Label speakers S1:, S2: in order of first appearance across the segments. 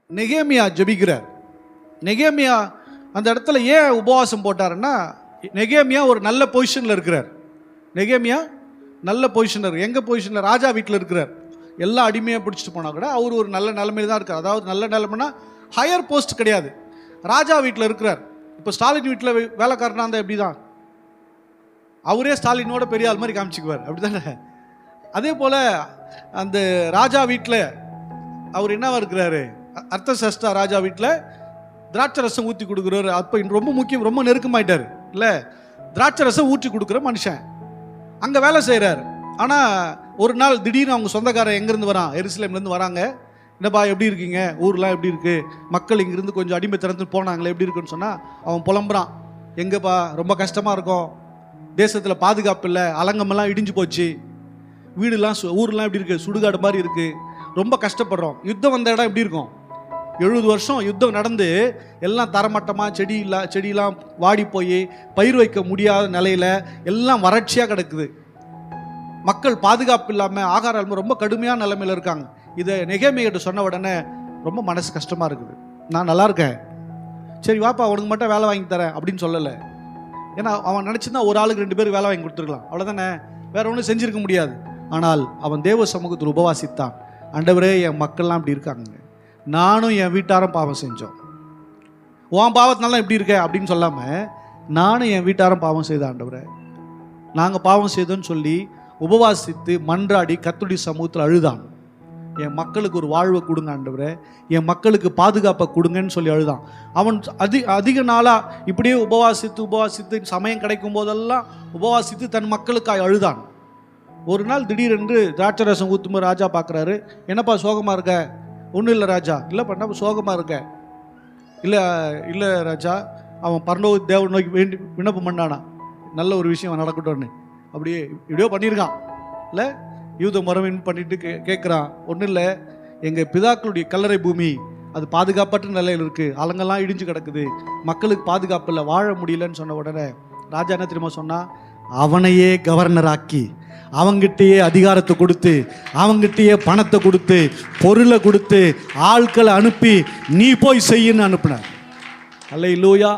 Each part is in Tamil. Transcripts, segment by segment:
S1: நெகேமியா ஜெபிக்கிறார். நெகேமியா அந்த இடத்துல ஏன் உபவாசம் போட்டாருன்னா, நெகேமியா ஒரு நல்ல பொசிஷனில் இருக்கிறார். நெகேமியா நல்ல பொசிஷனர். எங்கே பொசிஷனில்? ராஜா வீட்டில் இருக்கிறார். எல்லா அடிமையாக பிடிச்சிட்டு போனால் கூட அவர் ஒரு நல்ல நிலைமையில் தான் இருக்கார். அதாவது நல்ல நிலைமைனா ஹையர் போஸ்ட் கிடையாது, ராஜா வீட்டில் இருக்கிறார். இப்போ ஸ்டாலின் வீட்டில் வேலைக்காரனா இருந்தால் எப்படி தான், அவரே ஸ்டாலினோட பெரிய ஆள் மாதிரி காமிச்சிக்குவார், அப்படி தானே? அதே போல் அந்த ராஜா வீட்டில் அவர் என்னவா இருக்கிறாரு? அர்த்தசஷ்டா ராஜா வீட்டில் திராட்சை ரசம் ஊற்றி கொடுக்குறாரு. அப்போ ரொம்ப முக்கியம், ரொம்ப நெருக்கமாயிட்டார் இல்லை? திராட்சை ரசம் ஊற்றி கொடுக்குற மனுஷன் அங்கே வேலை செய்கிறார். ஆனால் ஒரு நாள் திடீர்னு அவங்க சொந்தக்காரன் எங்கேருந்து வரான்? எருசலேம்லேருந்து வராங்க. என்னப்பா எப்படி இருக்கீங்க, ஊர்லாம் எப்படி இருக்குது, மக்கள் இங்கேருந்து கொஞ்சம் அடிமை திறந்து போனாங்களே எப்படி இருக்குன்னு சொன்னால் அவன் புலம்புறான். எங்கேப்பா, ரொம்ப கஷ்டமாக இருக்கும், தேசத்தில் பாதுகாப்பு இல்லை, அலங்கமெல்லாம் இடிஞ்சு போச்சு, வீடுலாம் ஊர்லாம் எப்படி இருக்குது, சுடுகாடு மாதிரி இருக்குது, ரொம்ப கஷ்டப்படுறோம். யுத்தம் வந்த இடம் எப்படி இருக்கும்? 70 வருஷம் யுத்தம் நடந்து எல்லாம் தரமட்டமாக செடியெல்லாம் வாடி போய் பயிர் வைக்க முடியாத நிலையில் எல்லாம் வறட்சியாக கிடக்குது. மக்கள் பாதுகாப்பு இல்லாமல் ஆகாரம் இல்லாமல் ரொம்ப கடுமையான நிலைமையில் இருக்காங்க. இதை நெகேமியாட்ட சொன்ன உடனே ரொம்ப மனசு கஷ்டமாக இருக்குது. நான் நல்லா இருக்கேன், சரி வாப்பா அவனுக்கு மட்டும் வேலை வாங்கி தரேன் அப்படின்னு சொல்லலை. ஏன்னா அவன் நினச்சிருந்தா ஒரு ஆளுக்கு 2 பேர் வேலை வாங்கி கொடுத்துருக்கலாம், அவ்வளோதானே, வேற ஒன்றும் செஞ்சுருக்க முடியாது. ஆனால் அவன் தேவ சமூகத்தில் உபவாசித்தான். ஆண்டவரே, என் மக்கள்லாம் இப்படி இருக்காங்க, நானும் என் வீட்டாரும் பாவம் செஞ்சோம், உன் பாவத்தினால இப்படி இருக்க அப்படின்னு சொல்லாமல் நானும் என் வீட்டாரும் பாவம் செய்த ஆண்டவரே, நாங்கள் பாவம் செய்தோன்னு சொல்லி உபவாசித்து மன்றாடி கர்த்தருடைய சமூகத்தில் அழுதான். என் மக்களுக்கு ஒரு வாழ்வை கொடுங்க ஆண்டவரே, என் மக்களுக்கு பாதுகாப்பை கொடுங்கன்னு சொல்லி அழுதான். அவன் அதிக நாளாக இப்படியே உபவாசித்து சமயம் கிடைக்கும் போதெல்லாம் உபவாசித்து தன் மக்களுக்காக அழுதான். ஒரு நாள் திடீரென்று திராட்சை ரசம் ஊற்றும்போது ராஜா பார்க்குறாரு. என்னப்பா சோகமாக இருக்க? ஒன்றும் இல்லை ராஜா. இல்லை பண்ண சோகமாக இருக்க? இல்லை ராஜா, அவன் பரலோக தேவன் நோக்கி விண்ணப்பம் பண்ணானா, நல்ல ஒரு விஷயம் நடக்கட்டும்னு அப்படியே இப்படியோ பண்ணியிருக்கான் இல்லை, யூத முறைன்னு பண்ணிட்டு கேட்குறான். ஒன்றும் இல்லை, எங்கள் பிதாக்களுடைய கல்லறை பூமி அது பாதுகாப்பற்ற நிலையில் இருக்குது, அலங்கெல்லாம் இடிஞ்சு கிடக்குது, மக்களுக்கு பாதுகாப்பு இல்லை, வாழ முடியலன்னு சொன்ன உடனே ராஜா என்ன தெரியுமா சொன்னா? அவனையே கவர்னர் ஆக்கி, அவங்கிட்டயே அதிகாரத்தை கொடுத்து, அவங்கிட்டயே பணத்தை கொடுத்து, பொருளை கொடுத்து, ஆட்களை அனுப்பி நீ போய் செய்யின்னு அனுப்பினார். அல்லேலூயா.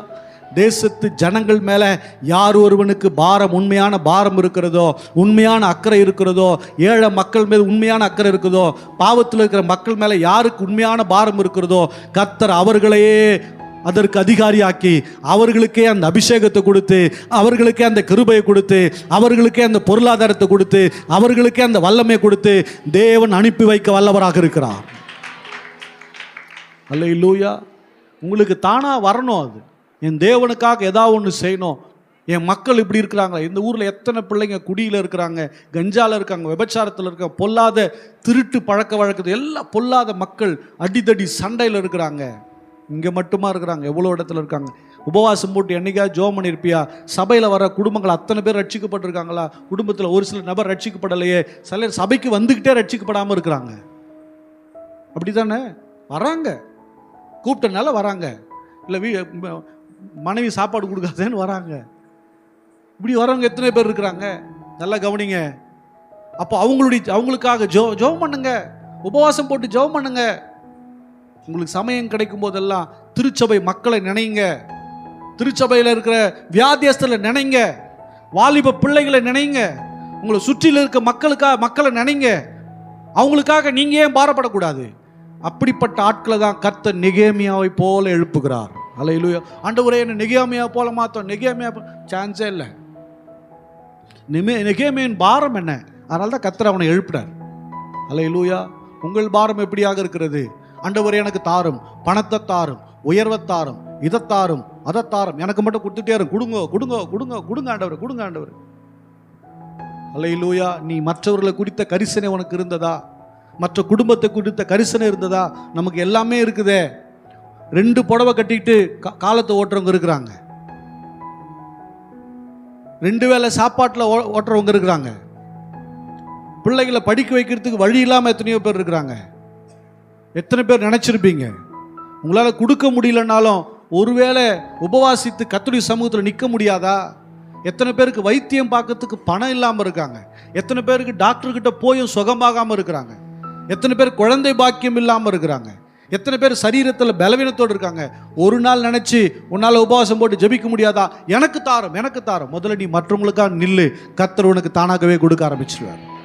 S1: தேசத்து ஜனங்கள் மேலே யார் ஒருவனுக்கு பாரம், உண்மையான பாரம் இருக்கிறதோ, உண்மையான அக்கறை இருக்கிறதோ, ஏழை மக்கள் மேல் உண்மையான அக்கறை இருக்குதோ, பாவத்தில் இருக்கிற மக்கள் மேலே யாருக்கு உண்மையான பாரம் இருக்கிறதோ, கர்த்தர் அவர்களையே அதற்கு அதிகாரியாக்கி, அவர்களுக்கே அந்த அபிஷேகத்தை கொடுத்து, அவர்களுக்கே அந்த கிருபையை கொடுத்து, அவர்களுக்கே அந்த பொருளாதாரத்தை கொடுத்து, அவர்களுக்கே அந்த வல்லமை கொடுத்து தேவன் அனுப்பி வைக்க வல்லவராக இருக்கிறார். அல்லேலூயா. உங்களுக்கு தானாக வரணும். அது என் தேவனுக்காக ஏதாவது ஒன்று செய்யணும். என் மக்கள் இப்படி இருக்கிறாங்க, இந்த ஊரில் எத்தனை பிள்ளைங்க குடியில் இருக்கிறாங்க, கஞ்சாவில் இருக்காங்க, விபச்சாரத்தில் இருக்காங்க, பொல்லாத திருட்டு பழக்க வழக்கத்தில் எல்லாம் பொல்லாத மக்கள் அடிதடி சண்டையில் இருக்கிறாங்க. இங்கே மட்டுமா இருக்கிறாங்க, எவ்வளோ இடத்துல இருக்காங்க. உபவாசம் போட்டு என்னைக்காவது ஜோம் பண்ணியிருப்பியா? சபையில் வர குடும்பங்கள் அத்தனை பேர் ரட்சிக்கப்பட்டிருக்காங்களா? குடும்பத்தில் ஒரு சில நபர் ரட்சிக்கப்படலையே, சிலர் சபைக்கு வந்துக்கிட்டே ரட்சிக்கப்படாமல் இருக்கிறாங்க. அப்படி தானே வராங்க, கூப்பிட்டனால வராங்க, இல்லை மனைவி சாப்பாடு கொடுக்காதேன்னு வராங்க. இப்படி வரவங்க எத்தனை பேர் இருக்கிறாங்க? நல்லா கவனிங்க. அப்போ அவங்களுக்காக ஜெபம் பண்ணுங்க, உபவாசம் போட்டு ஜெபம் பண்ணுங்க. உங்களுக்கு சமயம் கிடைக்கும் போதெல்லாம் திருச்சபை மக்களை நினைங்க, திருச்சபையில் இருக்கிற வியாதியஸ்தரை நினைங்க, வாலிப பிள்ளைகளை நினைங்க, உங்களை சுற்றில இருக்க மக்களை நினைங்க. அவங்களுக்காக நீங்க ஏன் பாரப்படக்கூடாது? அப்படிப்பட்ட ஆட்களை தான் கர்த்தர் நெகேமியாவை போல எழுப்புகிறார். அல்லேலூயா. ஆண்டவரே, என்ன நெகேமியா போல மாத்தோம். நெகேமியா சான்ஸே இல்லை. நெகேமியின் பாரம் என்ன? அதனால தான் கர்த்தர் அவனை எழுப்பினார். அல்லேலூயா. உங்கள் பாரம் எப்படியாக இருக்கிறது? ஆண்டவரே, எனக்கு தாரும், பணத்தை தாரும், உயர்வை தாரும், இதை தாரும், அதை தாரும், எனக்கு மட்டும் கொடுத்துட்டே இருக்கும், கொடுங்க கொடுங்க கொடுங்க கொடுங்க ஆண்டவர், கொடுங்க ஆண்டவர். அல்லேலூயா. நீ மற்றவர்களை குறித்த கரிசனை உனக்கு இருந்ததா? மற்ற குடும்பத்தை குறித்த கரிசனை இருந்ததா? நமக்கு எல்லாமே இருக்குதே. 2 புடவை கட்டிட்டு காலத்தை ஓட்டுறவங்க இருக்கிறாங்க, 2 வேளை சாப்பாட்டில் ஓட்டுறவங்க இருக்கிறாங்க, பிள்ளைகளை படிக்க வைக்கிறதுக்கு வழி இல்லாமல் எத்தனையோ பேர் இருக்கிறாங்க. எத்தனை பேர் நினைச்சிருப்பீங்க, உங்களால் கொடுக்க முடியலனாலும் ஒருவேளை உபவாசித்து கர்த்தருடைய சமூகத்தில் நிற்க முடியாதா? எத்தனை பேருக்கு வைத்தியம் பார்க்கறதுக்கு பணம் இல்லாமல் இருக்காங்க, எத்தனை பேருக்கு டாக்டர்கிட்ட போயும் சுகமாகாமல் இருக்கிறாங்க, எத்தனை பேர் குழந்தை பாக்கியம் இல்லாமல் இருக்கிறாங்க, எத்தனை பேர் சரீரத்தில் பலவீனத்தோடு இருக்காங்க. ஒரு நாள் நினச்சி உன்னால் உபவாசம் போட்டு ஜெபிக்க முடியாதா? எனக்கு தாரும், எனக்கு தாரும். முதல்ல நீ மற்றவங்களுக்காக நில்லு, கர்த்தர் உனக்கு தானாகவே கொடுக்க ஆரம்பிச்சிருவார்.